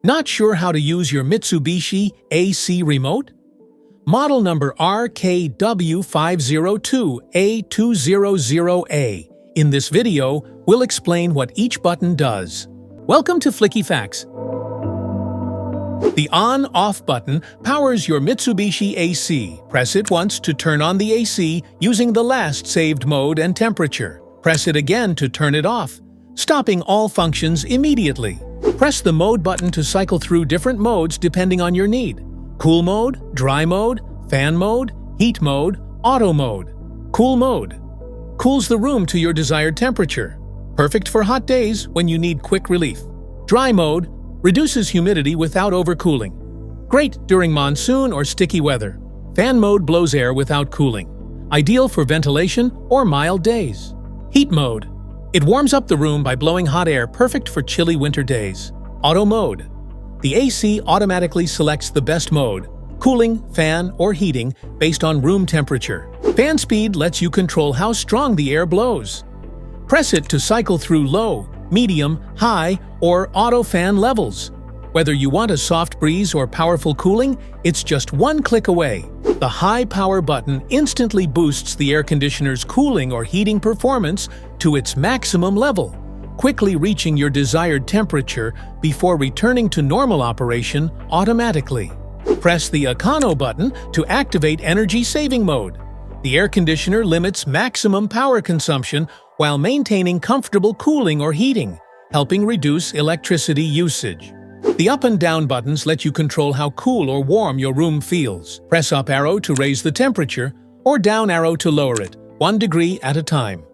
Not sure how to use your Mitsubishi AC Remote? Model number RKW502A200A. In this video, we'll explain what each button does. Welcome to Flicky Facts. The on-off button powers your Mitsubishi AC. Press it once to turn on the AC using the last saved mode and temperature. Press it again to turn it off, stopping all functions immediately. Press the mode button to cycle through different modes depending on your need. Cool mode, dry mode, fan mode, heat mode, auto mode. Cool mode cools the room to your desired temperature. Perfect for hot days when you need quick relief. Dry mode reduces humidity without overcooling. Great during monsoon or sticky weather. Fan mode blows air without cooling. Ideal for ventilation or mild days. Heat mode. It warms up the room by blowing hot air, perfect for chilly winter days. Auto mode. The AC automatically selects the best mode, cooling, fan, or heating, based on room temperature. Fan speed lets you control how strong the air blows. Press it to cycle through low, medium, high, or auto fan levels. Whether you want a soft breeze or powerful cooling, it's just one click away. The high power button instantly boosts the air conditioner's cooling or heating performance to its maximum level, quickly reaching your desired temperature before returning to normal operation automatically. Press the Econo button to activate energy-saving mode. The air conditioner limits maximum power consumption while maintaining comfortable cooling or heating, helping reduce electricity usage. The up and down buttons let you control how cool or warm your room feels. Press up arrow to raise the temperature, or down arrow to lower it, 1 degree at a time.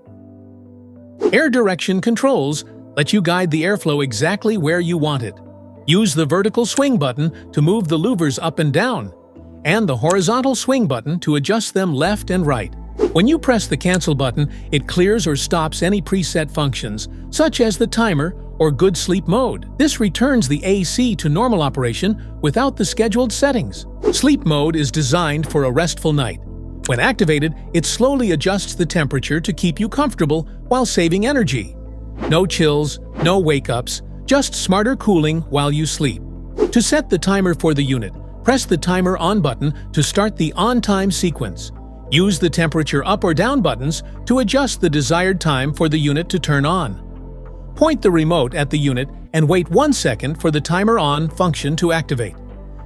Air direction controls let you guide the airflow exactly where you want it. Use the vertical swing button to move the louvers up and down, and the horizontal swing button to adjust them left and right. When you press the cancel button, it clears or stops any preset functions, such as the timer or good sleep mode. This returns the AC to normal operation without the scheduled settings. Sleep mode is designed for a restful night. When activated, it slowly adjusts the temperature to keep you comfortable while saving energy. No chills, no wake-ups, just smarter cooling while you sleep. To set the timer for the unit, press the timer on button to start the on-time sequence. Use the temperature up or down buttons to adjust the desired time for the unit to turn on. Point the remote at the unit and wait 1 second for the timer on function to activate.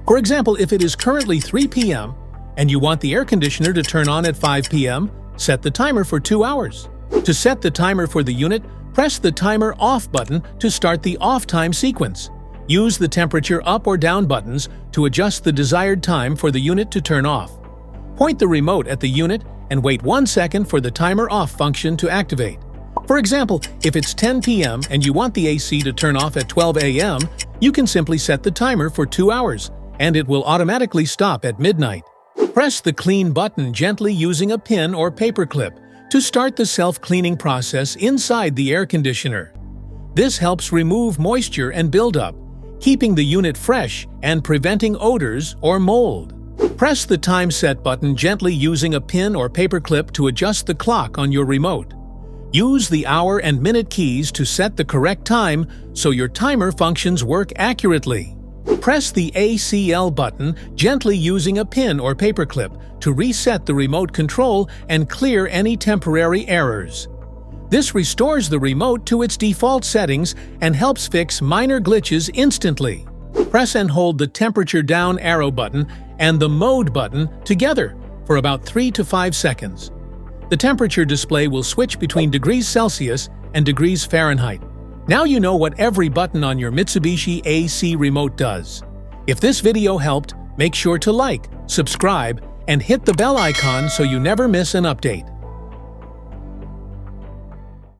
For example, if it is currently 3 p.m. and you want the air conditioner to turn on at 5 p.m., set the timer for 2 hours. To set the timer for the unit, press the timer off button to start the off time sequence. Use the temperature up or down buttons to adjust the desired time for the unit to turn off. Point the remote at the unit and wait 1 second for the timer off function to activate. For example, if it's 10 p.m. and you want the AC to turn off at 12 a.m., you can simply set the timer for 2 hours, and it will automatically stop at midnight. Press the clean button gently using a pin or paper clip to start the self-cleaning process inside the air conditioner. This helps remove moisture and buildup, keeping the unit fresh and preventing odors or mold. Press the time set button gently using a pin or paper clip to adjust the clock on your remote. Use the hour and minute keys to set the correct time so your timer functions work accurately. Press the ACL button gently using a pin or paper clip to reset the remote control and clear any temporary errors. This restores the remote to its default settings and helps fix minor glitches instantly. Press and hold the temperature down arrow button and the mode button together for about 3 to 5 seconds. The temperature display will switch between degrees Celsius and degrees Fahrenheit. Now you know what every button on your Mitsubishi AC Remote does. If this video helped, make sure to like, subscribe, and hit the bell icon so you never miss an update.